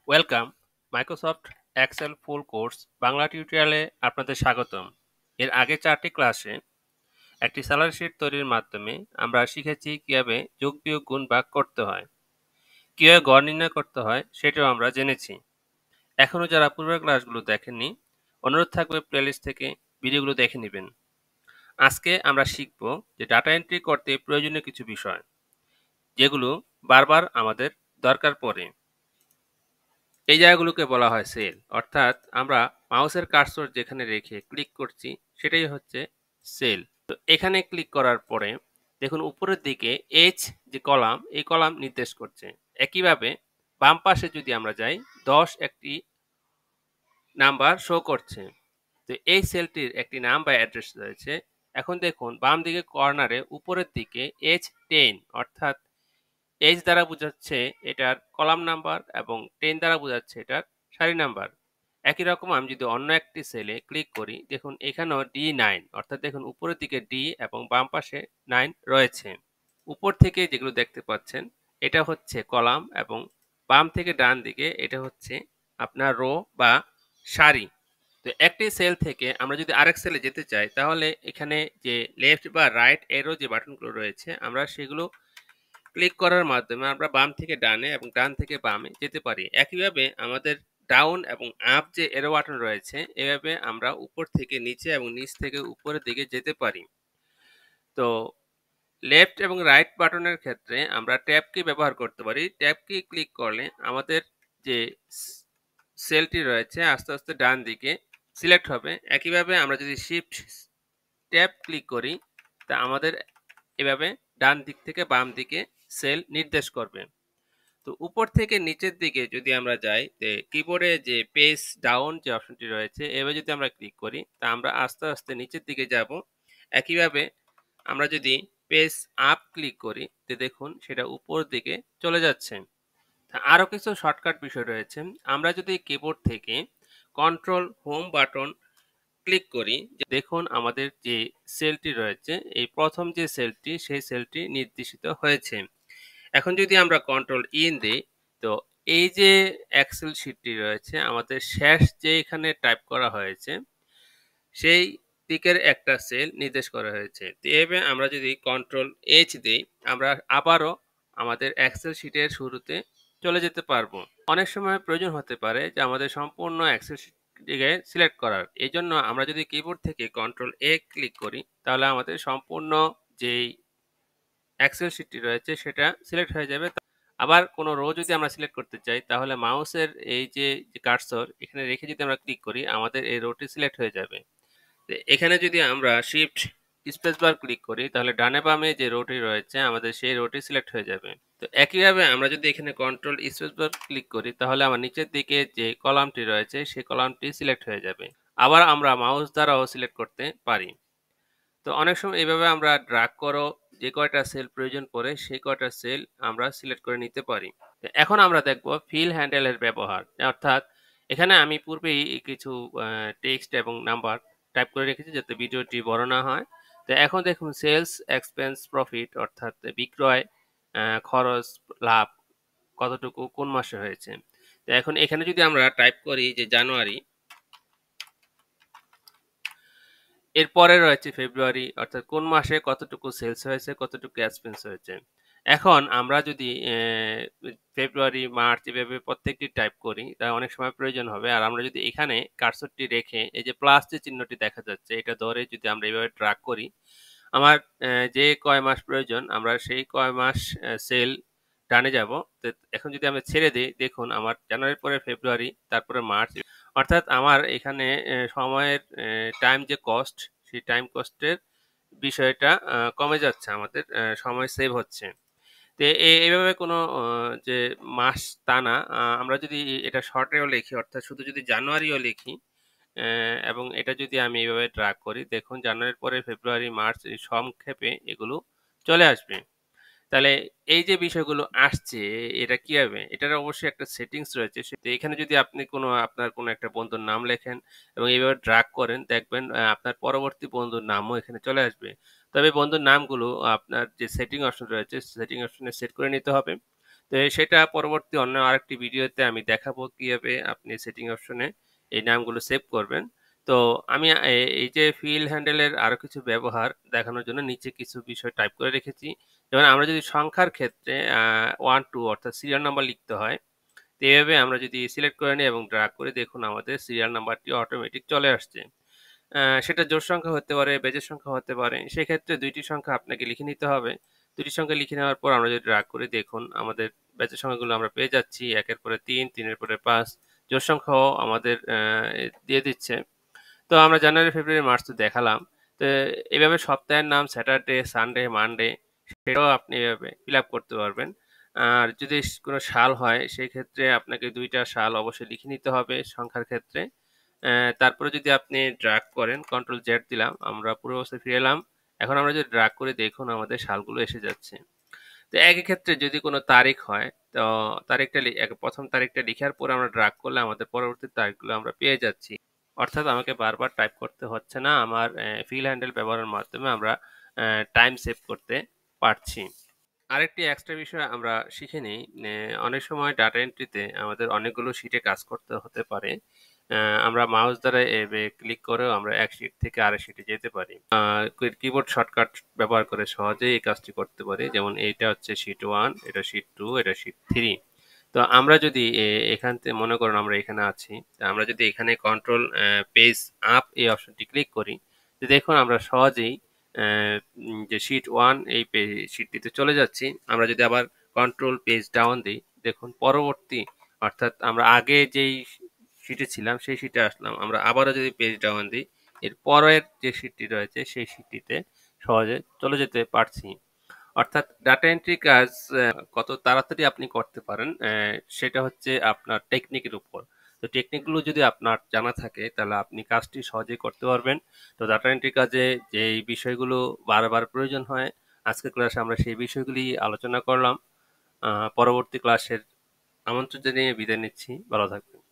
Welcome Microsoft Excel full course Bangla টিউটোরিয়ালে আপনাদের স্বাগতম। এর আগে 4টি ক্লাসে একটি স্যালারি শিট তৈরির মাধ্যমে আমরা শিখেছি কিভাবে যোগ বিয়োগ গুণ ভাগ করতে হয়, কিভাবে গড় নির্ণয় করতে হয় সেটাও আমরা জেনেছি। এখনও যারা পূর্বের ক্লাসগুলো দেখেননি, অনুরোধ থাকবে প্লেলিস্ট থেকে ভিডিওগুলো দেখে নেবেন। আজকে আমরা শিখব যে ডাটা এন্ট্রি করতে প্রয়োজনীয় কিছু বিষয় যেগুলো বারবার আমাদের দরকার পড়ে। এই জায়গাগুলোকে বলা হয় সেল, অর্থাৎ আমরা মাউসের কার্সর যেখানে রেখে ক্লিক করছি সেটাই হচ্ছে সেল। তো এখানে ক্লিক করার পরে দেখুন উপরের দিকে এইচ যে কলাম, এই কলাম নির্দেশ করছে। একইভাবে বাম পাশে যদি আমরা যাই 10 একটি নাম্বার শো করছে। তো এই সেলটির একটি নাম বা অ্যাড্রেস রয়েছে। এখন দেখুন বাম দিকে কর্নারে উপরের দিকে H10 অর্থাৎ এইচ দ্বারা বোঝাচ্ছে এটার কলাম নাম্বার এবং 10 দ্বারা বোঝাচ্ছে এটার সারি নাম্বার। একই রকম আমি যদি অন্য একটি সেলে ক্লিক করি, দেখুন এখানেও D9 অর্থাৎ দেখুন উপরের দিকে D এবং বাম পাশে 9 রয়েছে। উপর থেকে যেগুলো দেখতে পাচ্ছেন এটা হচ্ছে কলাম এবং বাম থেকে ডান দিকে এটা হচ্ছে আপনার রো বা সারি। তো একটি সেল থেকে আমরা যদি আরেক সেলে যেতে চাই তাহলে এখানে যে লেফট বা রাইট এরো যে বাটনগুলো রয়েছে আমরা সেগুলো ক্লিক করার মাধ্যমে আমরা বাম থেকে ডানে এবং ডান থেকে বামে যেতে পারি। একইভাবে আমাদের ডাউন এবং আপ যে এরো বাটন রয়েছে এভাবে আমরা উপর থেকে নিচে এবং নিচ থেকে উপরের দিকে যেতে পারি। তো লেফট এবং রাইট বাটনের ক্ষেত্রে আমরা ট্যাব কি ব্যবহার করতে পারি। ট্যাব কি ক্লিক করলে আমাদের যে সেলটি রয়েছে আস্তে আস্তে ডান দিকে সিলেক্ট হবে। একইভাবে আমরা যদি শিফট ট্যাব ক্লিক করি তা আমাদের এভাবে ডান দিক থেকে বাম দিকে সেল নির্দেশ করবে। তো উপর থেকে নিচের দিকে যদি আমরা যাই, কিবোর্ডে যে পেজ ডাউন যে অপশনটি রয়েছে এভাবে যদি আমরা ক্লিক করি তা আমরা আস্তে আস্তে নিচের দিকে যাব। একইভাবে আমরা যদি পেজ আপ ক্লিক করি তো দেখুন সেটা উপর দিকে চলে যাচ্ছে। আরও কিছু শর্টকাট বিষয় রয়েছে। আমরা যদি কিবোর্ড থেকে কন্ট্রোল হোম বাটন ক্লিক করি, দেখুন আমাদের যে সেলটি রয়েছে এই প্রথম যে সেলটি সেই সেলটি নির্দেশিত হয়েছে। এখন যদি আমরা কন্ট্রোল ইন দিই তো এই যে এক্সেল শিটটি রয়েছে আমাদের শেষ যে এখানে টাইপ করা হয়েছে সেই দিকের একটা সেল নির্দেশ করা হয়েছে। তো এভাবে আমরা যদি কন্ট্রোল এইচ দিই আমরা আবারও আমাদের এক্সেল শিটের শুরুতে চলে যেতে পারবো। অনেক সময় প্রয়োজন হতে পারে যে আমাদের সম্পূর্ণ এক্সেল শিটটিকে সিলেক্ট করার। এই জন্য আমরা যদি কিবোর্ড থেকে কন্ট্রোল এ ক্লিক করি তাহলে আমাদের সম্পূর্ণ যেই এক্সেল শিটটি রয়েছে সেটা সিলেক্ট হয়ে যাবে। আবার কোনো রো যদি আমরা সিলেক্ট করতে চাই তাহলে মাউসের এই যে কার্সর এখানে রেখে যদি আমরা ক্লিক করি আমাদের এই রোটি সিলেক্ট হয়ে যাবে। এখানে যদি আমরা শিফট স্পেস বার ক্লিক করি তাহলে ডানে বামে যে রোটি রয়েছে আমাদের সেই রোটি সিলেক্ট হয়ে যাবে। তো একইভাবে আমরা যদি এখানে কন্ট্রোল স্পেস বার ক্লিক করি তাহলে আমার নিচের দিকে যে কলামটি রয়েছে সেই কলামটি সিলেক্ট হয়ে যাবে। আবার আমরা মাউস দ্বারাও সিলেক্ট করতে পারি। তো অনেক সময় এইভাবে আমরা ড্র্যাগ করো যে কয়টা সেল প্রয়োজন পড়ে সেই কয়টা সেল আমরা সিলেক্ট করে নিতে পারি। এখন আমরা দেখব ফিল হ্যান্ডেলের ব্যবহার, অর্থাৎ এখানে আমি পূর্বেই কিছু টেক্সট এবং নাম্বার টাইপ করে রেখেছি যাতে ভিডিওটি বড় না হয়। তো এখন দেখুন সেলস এক্সপেন্স প্রফিট অর্থাৎ বিক্রয় খরচ লাভ কতটুকু কোন মাসে হয়েছে। তো এখন এখানে যদি আমরা টাইপ করি যে জানুয়ারি, এরপরে রয়েছে ফেব্রুয়ারি অর্থাৎ কোন মাসে কতটুকু সেলস হয়েছে কতটুকু এক্সপেন্স হয়েছে। এখন আমরা যদি ফেব্রুয়ারি মার্চ এভাবে প্রত্যেকটি টাইপ করি তা অনেক সময় প্রয়োজন হবে। আর আমরা যদি এখানে কার্সরটি রেখে এই যে প্লাস যে চিহ্নটি দেখা যাচ্ছে এটা ধরে যদি আমরা এভাবে ড্র্যাগ করি আমার যে কয় মাস প্রয়োজন আমরা সেই কয় মাস সেল ডানে যাব। তো এখন যদি আমরা ছেড়ে দিই দেখুন আমার জানুয়ারির পরে ফেব্রুয়ারি তারপরে মার্চ, অর্থাৎ আমার এখানে সময়ের টাইম যে কস্ট সেই টাইম কস্টের বিষয়টা কমে যাচ্ছে, আমাদের সময় সেভ হচ্ছে। তো এইভাবে কোনো যে মাস তা না, আমরা যদি এটা শর্টেও লিখি অর্থাৎ শুধু যদি জানুয়ারিও লিখি এবং এটা যদি আমি এইভাবে ড্র্যাগ করি দেখুন জানুয়ারির পরে ফেব্রুয়ারি মার্চ এই সংক্ষেপে এগুলো চলে আসবে। তাহলে এই যে বিষয়গুলো আসছে এটা কি হবে? এটার অবশ্যই একটা সেটিংস রয়েছে। তো এখানে যদি আপনি আপনার কোনো একটা বন্ধুর নাম লেখেন এবং এইভাবে ড্রাগ করেন দেখবেন আপনার পরবর্তী বন্ধুর নামও এখানে চলে আসবে। তবে বন্ধুর নামগুলো আপনার যে সেটিং অপশন রয়েছে সেটিং অপশনে সেট করে নিতে হবে। তো সেটা পরবর্তী অন্য আরেকটি ভিডিওতে আমি দেখাবো কিভাবে আপনি সেটিং অপশনে এই নামগুলো সেভ করবেন। তো আমি এই যে ফিল হ্যান্ডেলের আরো কিছু ব্যবহার দেখানোর জন্য নিচে কিছু বিষয় টাইপ করে রেখেছি। যেমন আমরা যদি সংখ্যার ক্ষেত্রে 1, 2 অর্থাৎ সিরিয়াল নাম্বার লিখতে হয়, তো এভাবে আমরা যদি সিলেক্ট করে নিই এবং ড্রাগ করি দেখুন আমাদের সিরিয়াল নাম্বারটি অটোমেটিক চলে আসছে। সেটা জোড় সংখ্যা হতে পারে, বেজোড় সংখ্যা হতে পারে। সেক্ষেত্রে ২ টি সংখ্যা আপনাকে লিখে নিতে হবে। ২ টি সংখ্যা লিখে নেওয়ার পর আমরা যদি ড্রাগ করি দেখুন আমাদের বেজোড় সংখ্যাগুলো আমরা পেয়ে যাচ্ছি। ১ এর পরে ৩, ৩ এর পরে ৫। জোড় সংখ্যাও আমাদের দিয়ে দিচ্ছে। তো আমরা জানুয়ারি, ফেব্রুয়ারি, মার্চ তো দেখালাম। তো এভাবে সপ্তাহের নাম স্যাটারডে, সানডে, মানডে সেটাও আপনি এভাবে ফিল আপ করতে পারবেন। আর যদি কোনো সাল হয় সেই ক্ষেত্রে আপনাকে ২ টা সাল অবশ্যই লিখে নিতে হবে সংখ্যার ক্ষেত্রে। তারপরে যদি আপনি ড্রাগ করেন, কন্ট্রোল জেড দিলাম, আমরা পূর্বাবস্থায় ফিরে এলাম। এখন আমরা যদি ড্রাগ করে দেখুন আমাদের সালগুলো এসে যাচ্ছে। তো একই ক্ষেত্রে যদি কোনো তারিখ হয়, তো তারিখটা ১ম তারিখটা লিখার পরে আমরা ড্রাগ করলে আমাদের পরবর্তী তারিখগুলো আমরা পেয়ে যাচ্ছি। অর্থাৎ আমাকে বারবার টাইপ করতে হচ্ছে না। আমার ফিল হ্যান্ডেল ব্যবহারের মাধ্যমে আমরা টাইম সেভ করতে পারছি। আরেকটি এক্সট্রা বিষয় আমরা শিখে নিই। অনেক সময় ডাটা এন্ট্রিতে আমাদের অনেকগুলো শিটে কাজ করতে হতে পারে। আমরা মাউস দ্বারা ক্লিক করেও আমরা এক শিট থেকে আরেক শিটে যেতে পারি। কিবোর্ড শর্টকাট ব্যবহার করে সহজেই এই কাজটি করতে পারি। যেমন এইটা হচ্ছে শিট 1, এটা শিট 2, এটা শিট 3। তো আমরা যদি এখান থেকে মনে করুন আমরা এখানে আছি। তো আমরা যদি এখানে কন্ট্রোল পেজ আপ এই অপশনটি ক্লিক করি, তো দেখুন আমরা সহজেই যে শিট 1 এই শিটটিতে চলে যাচ্ছি। আমরা যদি আবার কন্ট্রোল পেজ ডাউন দিই, দেখুন পরবর্তী অর্থাৎ আমরা আগে যেই শিটে ছিলাম সেই শিটে আসলাম। আমরা আবারও যদি পেজ ডাউন দিই, এর পরের যে শিটটি রয়েছে সেই শিটটিতে সহজে চলে যেতে পারছি। অর্থাৎ ডাটা এন্ট্রি কাজ কত তাড়াতাড়ি আপনি করতে পারেন সেটা হচ্ছে আপনার টেকনিকের উপর। তো টেকনিকগুলো যদি আপনার জানা থাকে তাহলে আপনি কাজটি সহজেই করতে পারবেন। তো ডাটা এন্ট্রি কাজে যেই বিষয়গুলো বারবার প্রয়োজন হয় আজকের ক্লাসে আমরা সেই বিষয়গুলি আলোচনা করলাম। পরবর্তী ক্লাসের আমন্ত্রণ জানিয়ে বিদায় নিচ্ছি। ভালো থাকবেন।